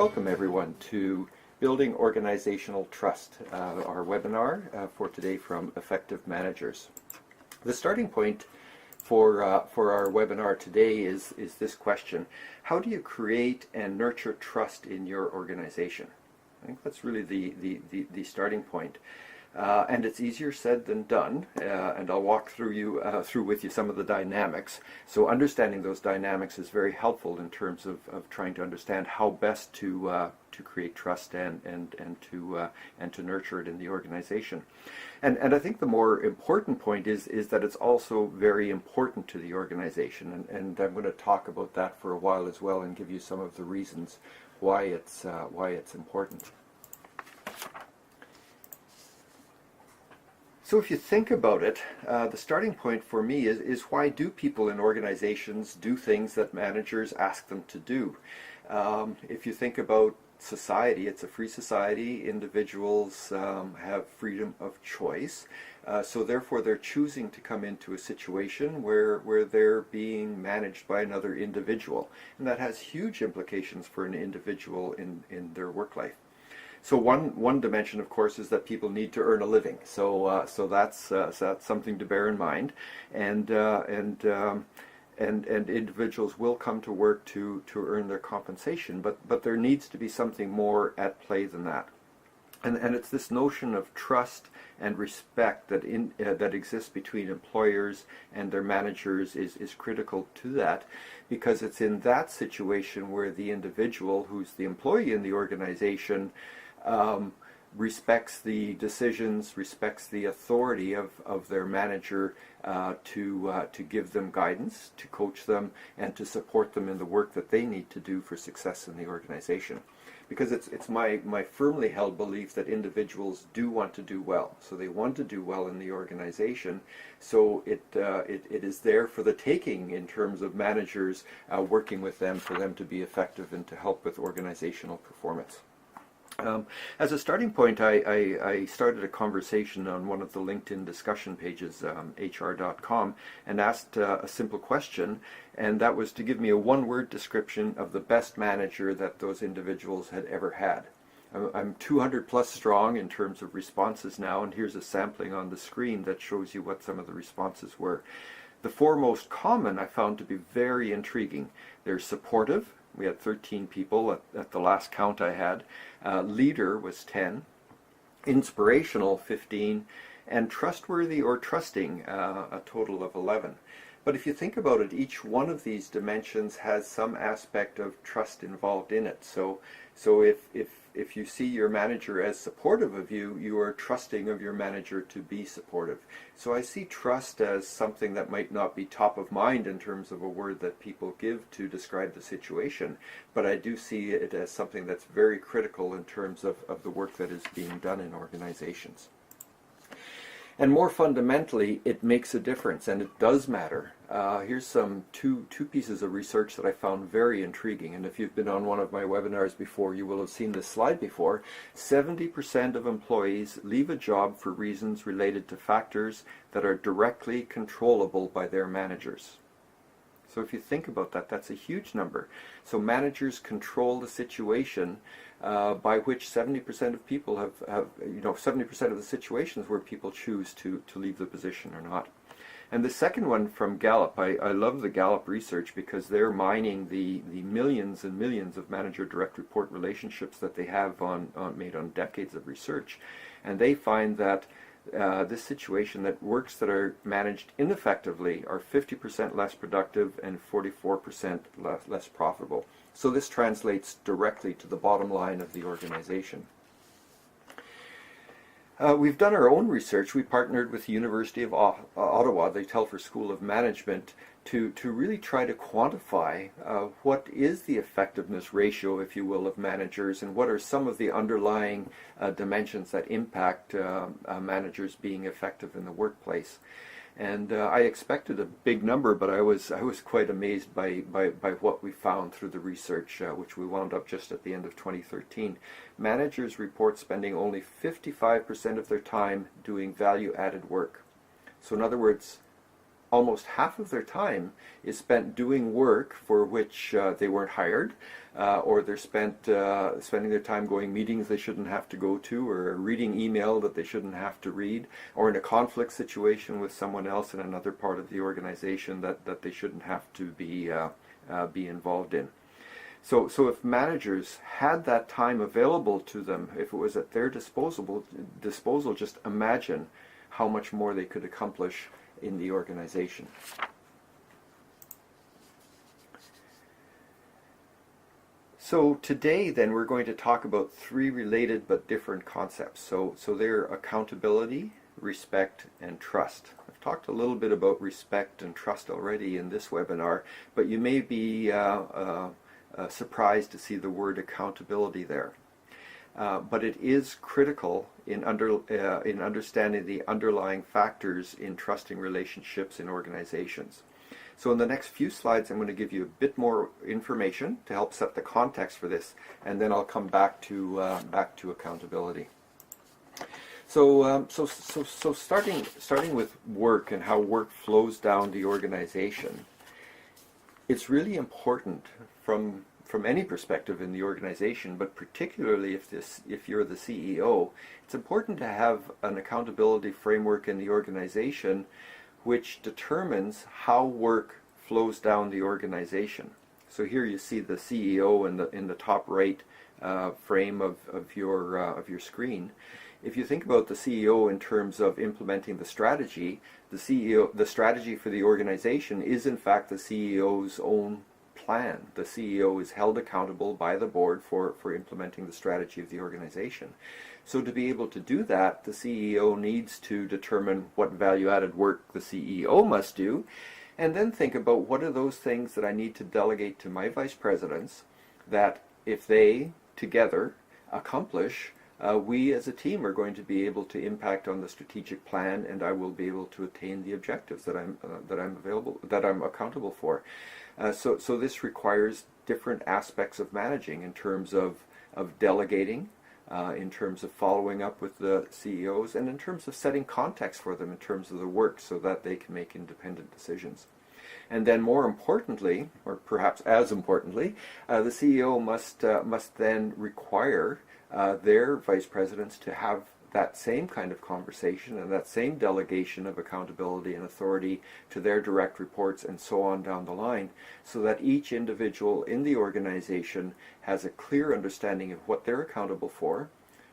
Welcome everyone to Building Organizational Trust, our webinar for today from Effective Managers. The starting point for our webinar today is this question: how do you create and nurture trust in your organization? I think that's really the starting point. And it's easier said than done, and I'll walk through with you some of the dynamics. So understanding those dynamics is very helpful in terms of trying to understand how best to create trust and to nurture it in the organization. And I think the more important point is that it's also very important to the organization, and I'm going to talk about that for a while as well and give you some of the reasons why it's important. So if you think about it, the starting point for me is why do people in organizations do things that managers ask them to do? If you think about society, it's a free society. Individuals have freedom of choice. So therefore they're choosing to come into a situation where they're being managed by another individual. And that has huge implications for an individual in their work life. So one dimension, of course, is that people need to earn a living. So that's something to bear in mind, and individuals will come to work to earn their compensation. But there needs to be something more at play than that, and it's this notion of trust and respect that exists between employers and their managers is critical to that, because it's in that situation where the individual, who's the employee in the organization, respects the decisions, respects the authority of their manager to give them guidance, to coach them, and to support them in the work that they need to do for success in the organization. Because it's my firmly held belief that individuals do want to do well. So they want to do well in the organization. So it is there for the taking in terms of managers working with them for them to be effective and to help with organizational performance. As a starting point, I started a conversation on one of the LinkedIn discussion pages, hr.com, and asked a simple question, and that was to give me a one-word description of the best manager that those individuals had ever had. I'm 200 plus strong in terms of responses now, and here's a sampling on the screen that shows you what some of the responses were. The four most common I found to be very intriguing. They're supportive. We had 13 people at the last count I had. Leader was 10. Inspirational, 15. And trustworthy or trusting, a total of 11. But if you think about it, each one of these dimensions has some aspect of trust involved in it. So if you see your manager as supportive of you, you are trusting of your manager to be supportive. So I see trust as something that might not be top of mind in terms of a word that people give to describe the situation, but I do see it as something that's very critical in terms of the work that is being done in organizations. And more fundamentally, it makes a difference, and it does matter. Here's some two pieces of research that I found very intriguing, and if you've been on one of my webinars before, you will have seen this slide before. 70% of employees leave a job for reasons related to factors that are directly controllable by their managers. So if you think about that, that's a huge number. So managers control the situation by which 70% of people have 70% of the situations where people choose to leave the position or not. And the second one from Gallup, I love the Gallup research because they're mining the millions and millions of manager direct report relationships that they have made on decades of research. And they find that this situation, that works that are managed ineffectively are 50% less productive and 44% less profitable. So this translates directly to the bottom line of the organization. We've done our own research. We partnered with the University of Ottawa, the Telfer School of Management, to really try to quantify what is the effectiveness ratio, if you will, of managers, and what are some of the underlying dimensions that impact managers being effective in the workplace. And I expected a big number, but I was quite amazed by what we found through the research, which we wound up just at the end of 2013. Managers report spending only 55% of their time doing value-added work. So in other words, almost half of their time is spent doing work for which they weren't hired, or they're spending their time going meetings they shouldn't have to go to, or reading email that they shouldn't have to read, or in a conflict situation with someone else in another part of the organization that they shouldn't have to be involved in. So if managers had that time available to them, if it was at their disposal, just imagine how much more they could accomplish in the organization. So today then we're going to talk about three related but different concepts. So they're accountability, respect, and trust. I've talked a little bit about respect and trust already in this webinar, but you may be surprised to see the word accountability there. But it is critical in understanding the underlying factors in trusting relationships in organizations. So in the next few slides, I'm going to give you a bit more information to help set the context for this, and then I'll come back to accountability. So starting with work and how work flows down the organization, it's really important from any perspective in the organization, but particularly if you're the CEO, it's important to have an accountability framework in the organization which determines how work flows down the organization. So here you see the CEO in the top right frame of your screen. If you think about the CEO in terms of implementing the strategy, the strategy for the organization is in fact the CEO's own plan. The CEO is held accountable by the board for implementing the strategy of the organization. So to be able to do that, the CEO needs to determine what value-added work the CEO must do, and then think about what are those things that I need to delegate to my vice presidents that if they together accomplish, we as a team are going to be able to impact on the strategic plan, and I will be able to attain the objectives that I'm accountable for. So this requires different aspects of managing in terms of delegating, in terms of following up with the CEOs, and in terms of setting context for them in terms of the work so that they can make independent decisions. And then more importantly, or perhaps as importantly, the CEO must then require their vice presidents to have that same kind of conversation and that same delegation of accountability and authority to their direct reports and so on down the line, so that each individual in the organization has a clear understanding of what they're accountable for,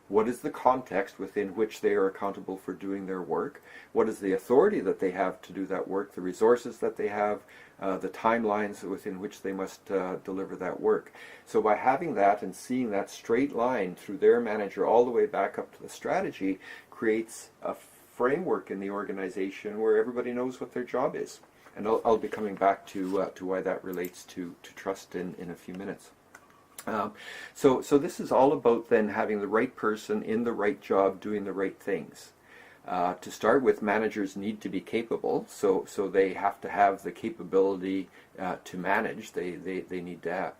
what is the context within which they are accountable for doing their work, what is the authority that they have to do that work, the resources that they have, the timelines within which they must deliver that work. So by having that and seeing that straight line through their manager all the way back up to the strategy creates a framework in the organization where everybody knows what their job is. And I'll be coming back to why that relates to trust in a few minutes. So this is all about then having the right person in the right job doing the right things. To start with, managers need to be capable, so they have to have the capability to manage. They need to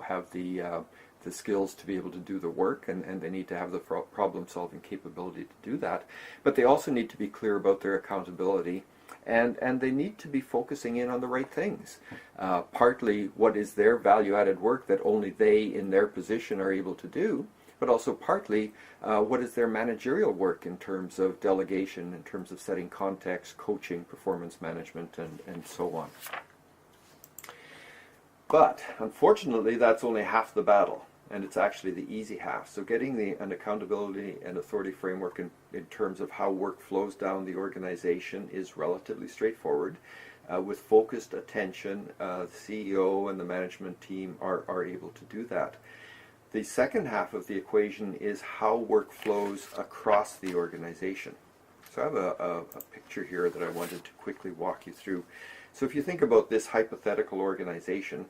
have the skills to be able to do the work, and they need to have the problem-solving capability to do that. But they also need to be clear about their accountability, and they need to be focusing in on the right things. Partly what is their value-added work that only they in their position are able to do, but also partly what is their managerial work in terms of delegation, in terms of setting context, coaching, performance management, and so on. But unfortunately, that's only half the battle, and it's actually the easy half. So getting an accountability and authority framework in terms of how work flows down the organization is relatively straightforward. With focused attention, the CEO and the management team are able to do that. The second half of the equation is how work flows across the organization. So I have a picture here that I wanted to quickly walk you through. So if you think about this hypothetical organization,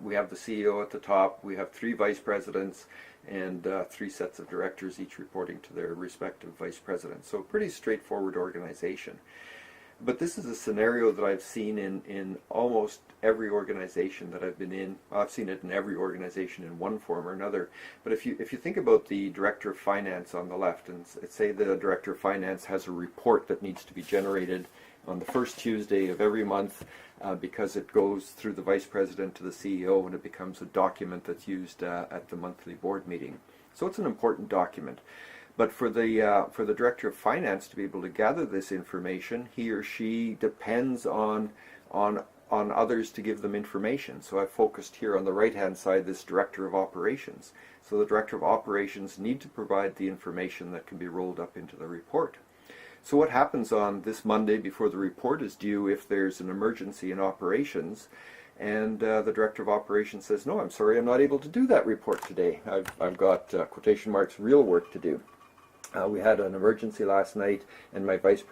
we have the CEO at the top, we have 3 vice presidents, and 3 sets of directors, each reporting to their respective vice presidents. So a pretty straightforward organization. But this is a scenario that I've seen in almost every organization that I've been in. Well, I've seen it in every organization in one form or another. But if you think about the director of finance on the left, and say the director of finance has a report that needs to be generated on the first Tuesday of every month because it goes through the Vice President to the CEO and it becomes a document that's used at the monthly board meeting. So it's an important document. But for the Director of Finance to be able to gather this information, he or she depends on others to give them information. So I've focused here on the right-hand side this Director of Operations. So the Director of Operations need to provide the information that can be rolled up into the report. So what happens on this Monday before the report is due if there's an emergency in operations and the Director of Operations says, no, I'm sorry, I'm not able to do that report today. I've got, quotation marks, real work to do. We had an emergency last night and my Vice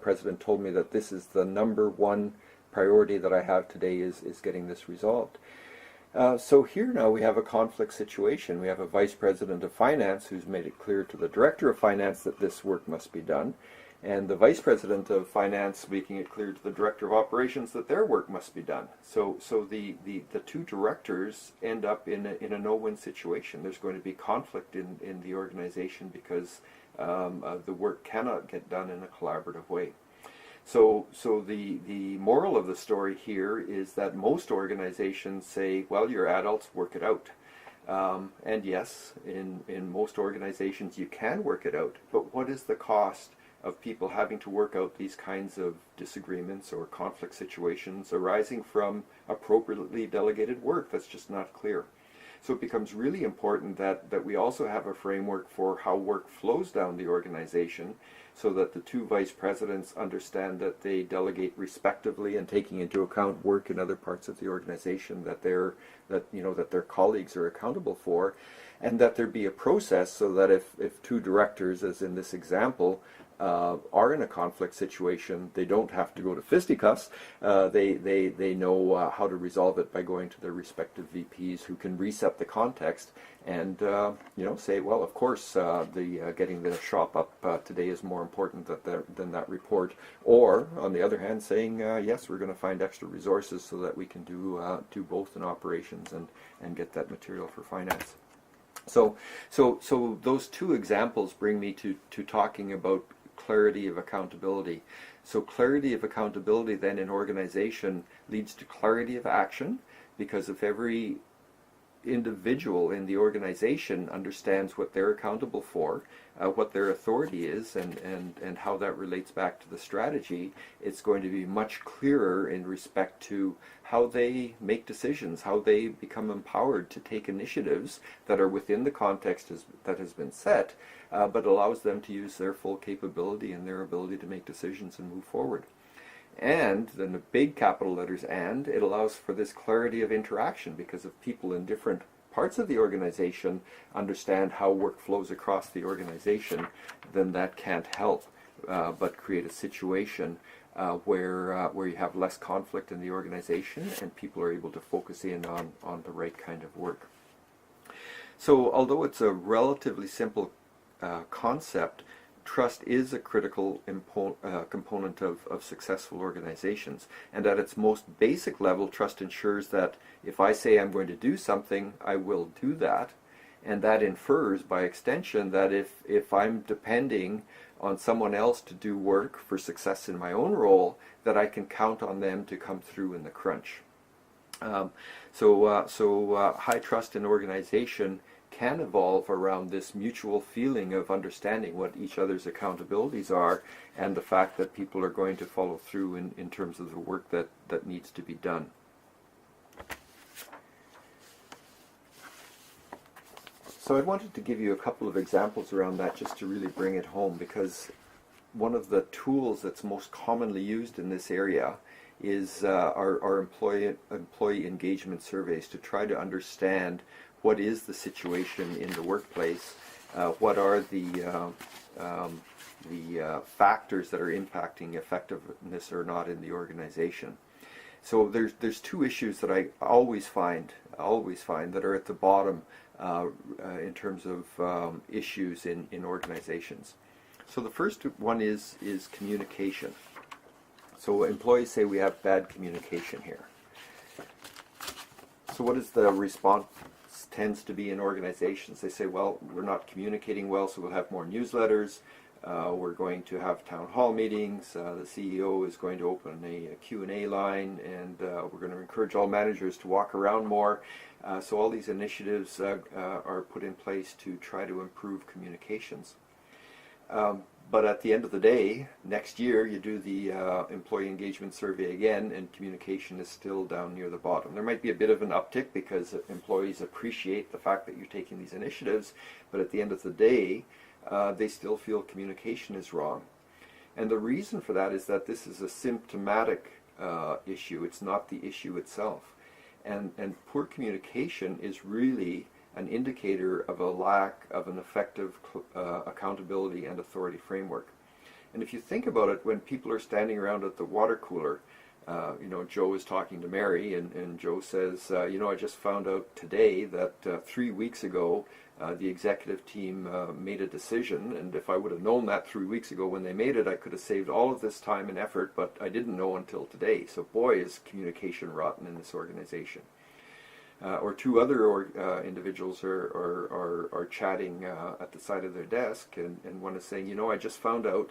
President told me that this is the number one priority that I have today is getting this resolved. So here now we have a conflict situation. We have a Vice President of Finance who's made it clear to the Director of Finance that this work must be done, and the Vice President of Finance making it clear to the Director of Operations that their work must be done. So the two directors end up in a no-win situation. There's going to be conflict in the organization because the work cannot get done in a collaborative way. So the moral of the story here is that most organizations say, well, you're adults, work it out. And yes, in most organizations you can work it out, but what is the cost of people having to work out these kinds of disagreements or conflict situations arising from appropriately delegated work? That's just not clear. So it becomes really important that we also have a framework for how work flows down the organization so that the two vice presidents understand that they delegate respectively and taking into account work in other parts of the organization that their colleagues are accountable for, and that there be a process so that if two directors, as in this example, are in a conflict situation, they don't have to go to fisticuffs. They know how to resolve it by going to their respective VPs who can reset the context and say, well, of course, getting the shop up today is more important than that report. Or on the other hand, saying yes, we're going to find extra resources so that we can do both in operations and get that material for finance. So those two examples bring me to talking about clarity of accountability. So clarity of accountability then in organization leads to clarity of action, because if every individual in the organization understands what they're accountable for, what their authority is, and how that relates back to the strategy, it's going to be much clearer in respect to how they make decisions, how they become empowered to take initiatives that are within the context that has been set, but allows them to use their full capability and their ability to make decisions and move forward. And then the big capital letters "and," it allows for this clarity of interaction, because if people in different parts of the organization understand how work flows across the organization, then that can't help but create a situation where you have less conflict in the organization and people are able to focus in on the right kind of work. So although it's a relatively simple concept, trust is a critical component of successful organizations. And at its most basic level, trust ensures that if I say I'm going to do something, I will do that. And that infers, by extension, that if I'm depending on someone else to do work for success in my own role, that I can count on them to come through in the crunch. So high trust in organization can evolve around this mutual feeling of understanding what each other's accountabilities are, and the fact that people are going to follow through in terms of the work that needs to be done. So I wanted to give you a couple of examples around that just to really bring it home, because one of the tools that's most commonly used in this area is our employee engagement surveys, to try to understand what is the situation in the workplace, what are the factors that are impacting effectiveness or not in the organization. So there's two issues that I always find that are at the bottom in terms of issues in organizations. So the first one is communication. So employees say we have bad communication here. So what is the response tends to be in organizations? They say, well, we're not communicating well, so we'll have more newsletters. We're going to have town hall meetings. The CEO is going to open a Q&A line, and we're going to encourage all managers to walk around more. So all these initiatives are put in place to try to improve communications. But at the end of the day, next year you do the employee engagement survey again, and communication is still down near the bottom. There might be a bit of an uptick because employees appreciate the fact that you're taking these initiatives, but at the end of the day, they still feel communication is wrong. And the reason for that is that this is a symptomatic issue. It's not the issue itself. And poor communication is really an indicator of a lack of an effective accountability and authority framework. And if you think about it, when people are standing around at the water cooler, Joe is talking to Mary, and Joe says, I just found out today that 3 weeks ago the executive team made a decision, and if I would have known that 3 weeks ago when they made it, I could have saved all of this time and effort, but I didn't know until today. So boy, is communication rotten in this organization. Or two other individuals are chatting at the side of their desk, and one is saying, I just found out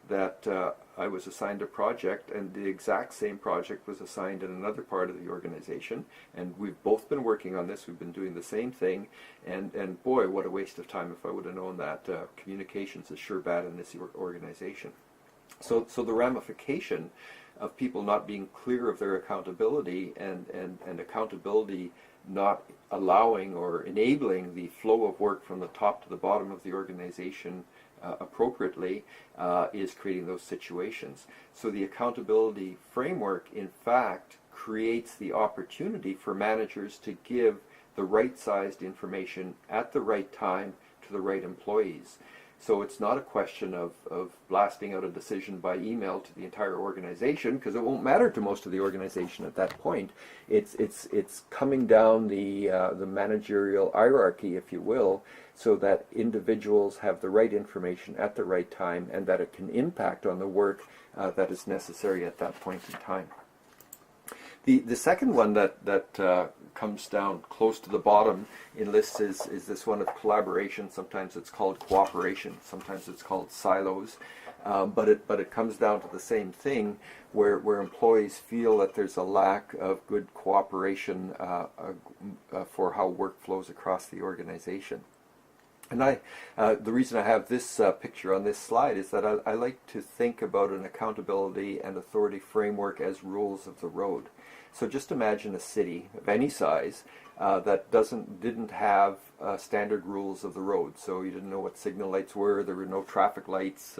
that I was assigned a project, and the exact same project was assigned in another part of the organization, and we've both been working on this. We've been doing the same thing, and boy, what a waste of time. If I would have known that. Communications is sure bad in this organization. So the ramification of people not being clear of their accountability and accountability not allowing or enabling the flow of work from the top to the bottom of the organization appropriately is creating those situations. So the accountability framework, in fact, creates the opportunity for managers to give the right-sized information at the right time to the right employees. So it's not a question of blasting out a decision by email to the entire organization, because it won't matter to most of the organization at that point. It's coming down the managerial hierarchy, if you will, so that individuals have the right information at the right time, and that it can impact on the work that is necessary at that point in time. The second one that comes down close to the bottom in lists is this one of collaboration. Sometimes it's called cooperation. Sometimes it's called silos. But it comes down to the same thing, where employees feel that there's a lack of good cooperation for how work flows across the organization. And the reason I have this picture on this slide is that I like to think about an accountability and authority framework as rules of the road. So just imagine a city of any size that didn't have standard rules of the road. So you didn't know what signal lights were. There were no traffic lights.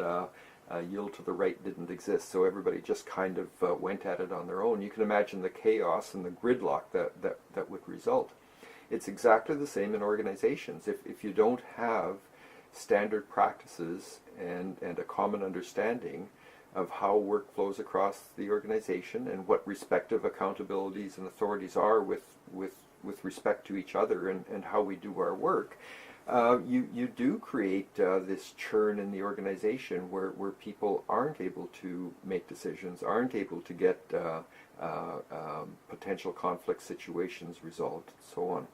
Yield to the right didn't exist. So everybody just kind of went at it on their own. You can imagine the chaos and the gridlock that would result. It's exactly the same in organizations. If you don't have standard practices and a common understanding of how work flows across the organization and what respective accountabilities and authorities are with respect to each other and how we do our work, you do create this churn in the organization where people aren't able to make decisions, aren't able to get potential conflict situations resolved, and so on.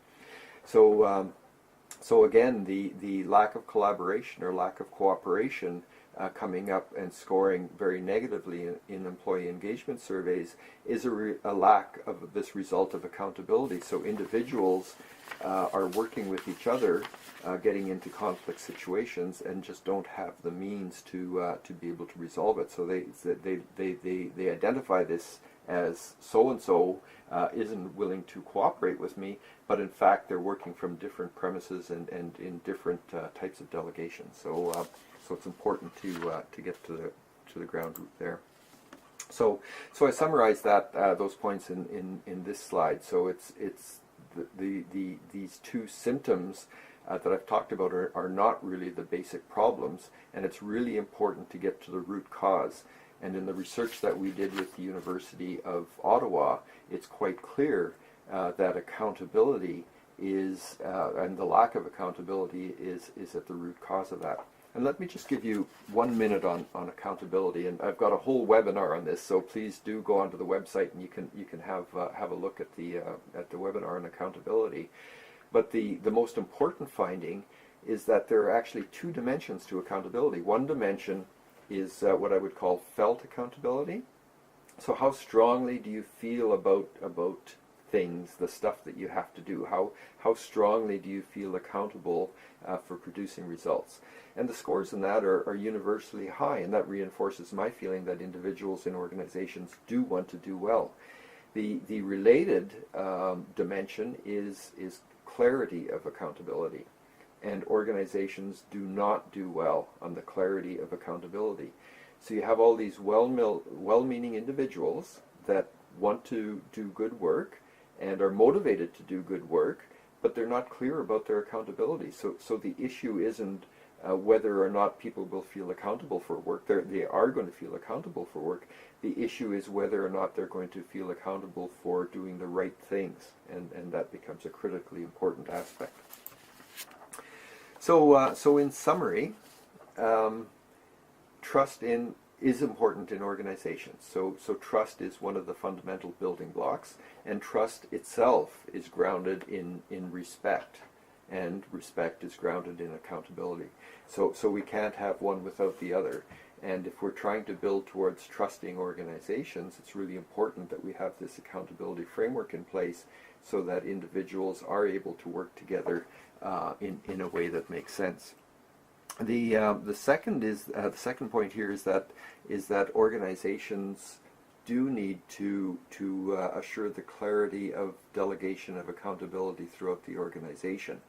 So again, the lack of collaboration or lack of cooperation coming up and scoring very negatively in employee engagement surveys is a lack of this result of accountability. So individuals are working with each other, getting into conflict situations, and just don't have the means to be able to resolve it. So they identify this as so-and-so isn't willing to cooperate with me, but in fact they're working from different premises and in different types of delegation. So it's important to get to the ground root there. So I summarized those points in this slide. So it's these two symptoms that I've talked about are not really the basic problems, and it's really important to get to the root cause. And in the research that we did with the University of Ottawa, it's quite clear that accountability is, and the lack of accountability is at the root cause of that. And let me just give you 1 minute on accountability, and I've got a whole webinar on this, so please do go onto the website and you can have a look at the webinar on accountability. But the most important finding is that there are actually two dimensions to accountability. One dimension is what I would call felt accountability. So how strongly do you feel about things, the stuff that you have to do? How strongly do you feel accountable for producing results? And the scores in that are universally high, and that reinforces my feeling that individuals in organizations do want to do well. The related dimension is clarity of accountability, and organizations do not do well on the clarity of accountability. So you have all these well-meaning individuals that want to do good work and are motivated to do good work, but they're not clear about their accountability. So the issue isn't whether or not people will feel accountable for work. They are going to feel accountable for work. The issue is whether or not they're going to feel accountable for doing the right things, and that becomes a critically important aspect. So in summary, trust is important in organizations. So trust is one of the fundamental building blocks, and trust itself is grounded in respect, and respect is grounded in accountability. So we can't have one without the other. And if we're trying to build towards trusting organizations, it's really important that we have this accountability framework in place so that individuals are able to work together in a way that makes sense. The second point here is that organizations do need to assure the clarity of delegation of accountability throughout the organization.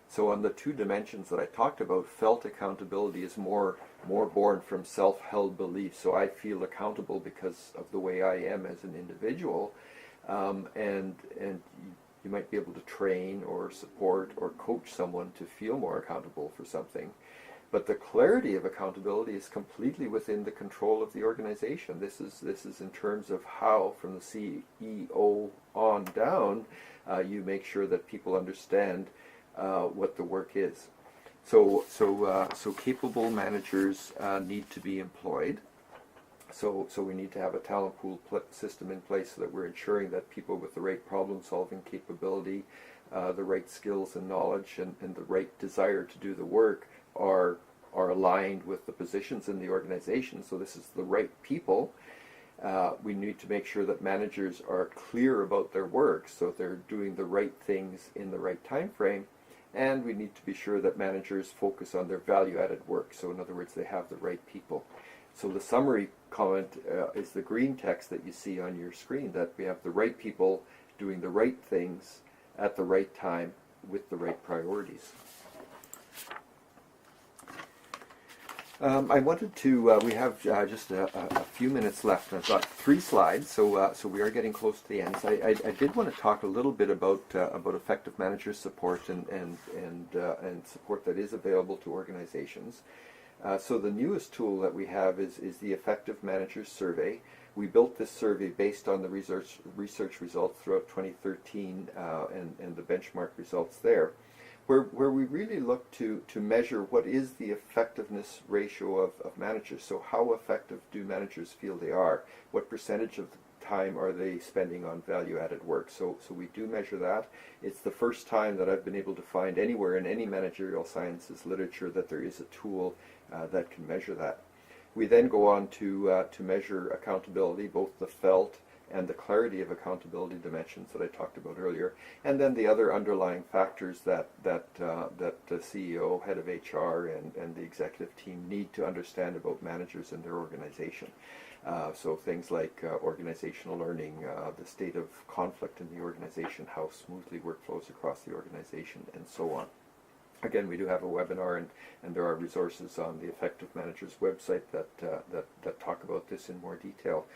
So on the two dimensions that I talked about, felt accountability is more born from self-held beliefs. So I feel accountable because of the way I am as an individual, and you might be able to train or support or coach someone to feel more accountable for something. But the clarity of accountability is completely within the control of the organization. This is in terms of how, from the CEO on down, you make sure that people understand what the work is. So capable managers need to be employed. So we need to have a talent pool system in place so that we're ensuring that people with the right problem-solving capability, the right skills and knowledge, and the right desire to do the work are aligned with the positions in the organization. So this is the right people. We need to make sure that managers are clear about their work, so they're doing the right things in the right time frame. And we need to be sure that managers focus on their value-added work. So in other words, they have the right people. So the summary comment is the green text that you see on your screen, that we have the right people doing the right things at the right time with the right priorities. I wanted to, we have just a few minutes left, and I've got 3 slides, so we are getting close to the end. So I did want to talk a little bit about effective manager support and support that is available to organizations. So the newest tool that we have is the Effective Managers Survey. We built this survey based on the research results throughout 2013 and the benchmark results there, where we really look to measure what is the effectiveness ratio of managers. So how effective do managers feel they are? What percentage of the time are they spending on value-added work? So we do measure that. It's the first time that I've been able to find anywhere in any managerial sciences literature that there is a tool that can measure that. We then go on to measure accountability, both the felt and the clarity of accountability dimensions that I talked about earlier, and then the other underlying factors that the CEO, head of HR, and the executive team need to understand about managers and their organization. So things like organizational learning, the state of conflict in the organization, how smoothly work flows across the organization, and so on. Again, we do have a webinar, and there are resources on the Effective Managers website that talk about this in more detail.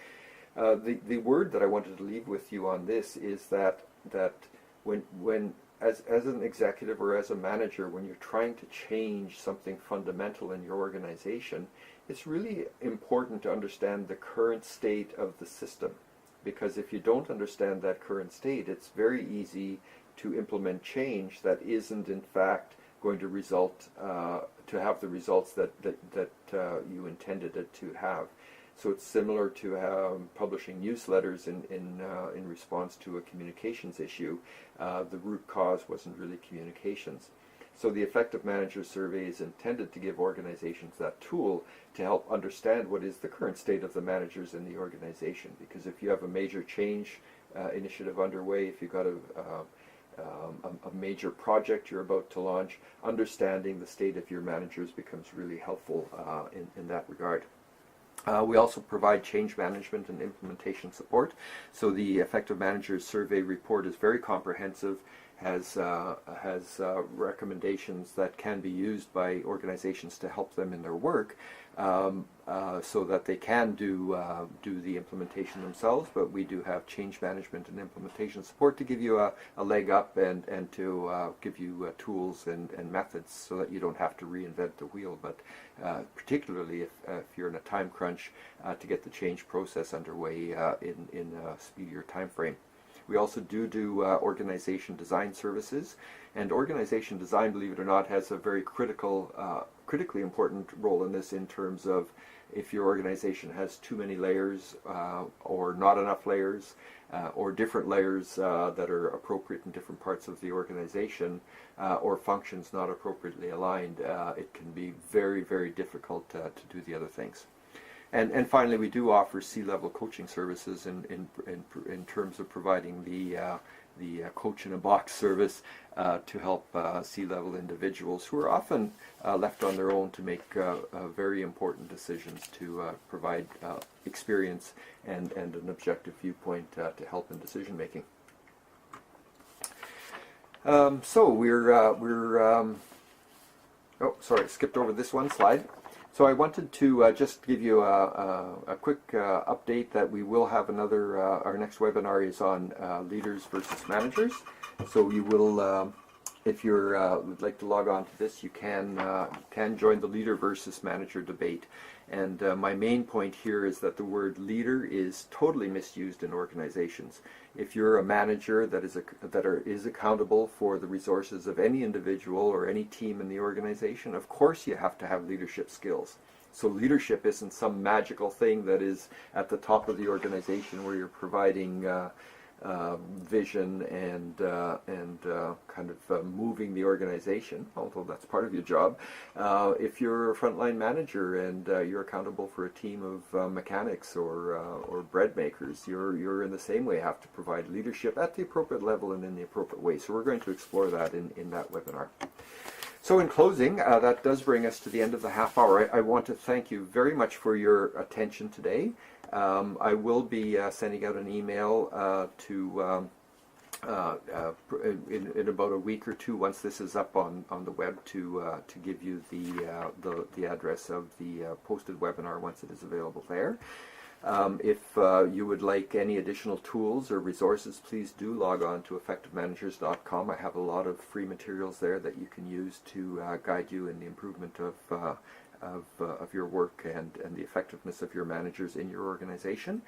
The word that I wanted to leave with you on this is that when as an executive or as a manager, when you're trying to change something fundamental in your organization, it's really important to understand the current state of the system. Because if you don't understand that current state, it's very easy to implement change that isn't in fact going to result to have the results that you intended it to have. So it's similar to publishing newsletters in response to a communications issue. The root cause wasn't really communications. So the Effective Manager Survey is intended to give organizations that tool to help understand what is the current state of the managers in the organization. Because if you have a major change initiative underway, if you've got a major project you're about to launch, understanding the state of your managers becomes really helpful in that regard. We also provide change management and implementation support. So the Effective Managers Survey report is very comprehensive, has recommendations that can be used by organizations to help them in their work, so that they can do the implementation themselves. But we do have change management and implementation support to give you a leg up and to give you tools and methods so that you don't have to reinvent the wheel. But particularly if you're in a time crunch, to get the change process underway in a speedier time frame. We also do organization design services, and organization design, believe it or not, has a very critically important role in this, in terms of if your organization has too many layers or not enough layers, or different layers that are appropriate in different parts of the organization, or functions not appropriately aligned, it can be very, very difficult to do the other things. And finally, we do offer C-level coaching services in terms of providing the coach in a box service to help C-level individuals who are often left on their own to make very important decisions, to provide experience and an objective viewpoint to help in decision making. So oh, sorry, skipped over this one slide. So I wanted to just give you a quick update that we will have another, our next webinar is on leaders versus managers. So you will, if you would like to log on to this, you can join the leader versus manager debate. And my main point here is that the word leader is totally misused in organizations. If you're a manager that is accountable for the resources of any individual or any team in the organization, of course you have to have leadership skills. So leadership isn't some magical thing that is at the top of the organization where you're providing vision and kind of moving the organization, although that's part of your job. If you're a frontline manager and you're accountable for a team of mechanics or bread makers, you're in the same way have to provide leadership at the appropriate level and in the appropriate way. So we're going to explore that in that webinar. So in closing, that does bring us to the end of the half hour. I want to thank you very much for your attention today. I will be sending out an email in about a week or two, once this is up on the web, to give you the address of the posted webinar once it is available there. If you would like any additional tools or resources, please do log on to effectivemanagers.com. I have a lot of free materials there that you can use to guide you in the improvement of your work and the effectiveness of your managers in your organization.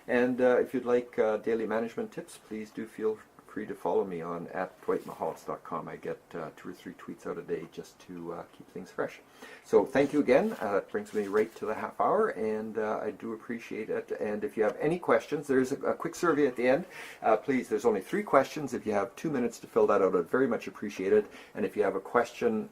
And if you'd like daily management tips, please do feel free to follow me on @dwightmahalitz.com. I get 2 or 3 tweets out a day just to keep things fresh. So thank you again. That brings me right to the half hour, and I do appreciate it. And if you have any questions, there's a quick survey at the end. Please, there's only 3 questions. If you have 2 minutes to fill that out, I'd very much appreciate it. And if you have a question,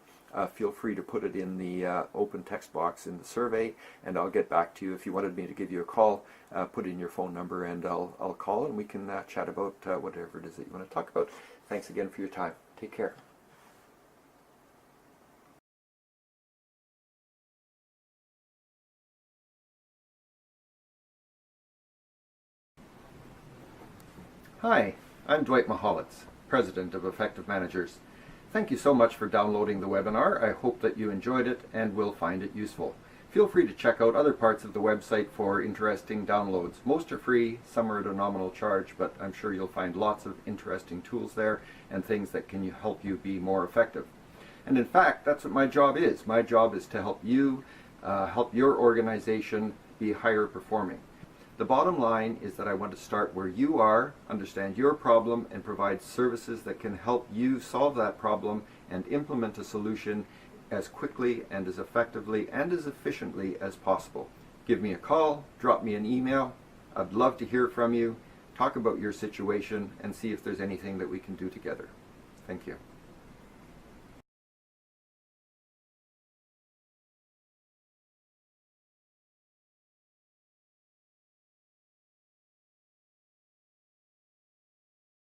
feel free to put it in the open text box in the survey, and I'll get back to you. If you wanted me to give you a call, put in your phone number and I'll call, and we can chat about whatever it is that you want to talk about. Thanks again for your time. Take care. Hi, I'm Dwight Mahalitz, President of Effective Managers. Thank you so much for downloading the webinar. I hope that you enjoyed it and will find it useful. Feel free to check out other parts of the website for interesting downloads. Most are free, some are at a nominal charge, but I'm sure you'll find lots of interesting tools there and things that can help you be more effective. And in fact, that's what my job is. My job is to help you, help your organization be higher performing. The bottom line is that I want to start where you are, understand your problem, and provide services that can help you solve that problem and implement a solution as quickly and as effectively and as efficiently as possible. Give me a call, drop me an email. I'd love to hear from you, talk about your situation, and see if there's anything that we can do together. Thank you.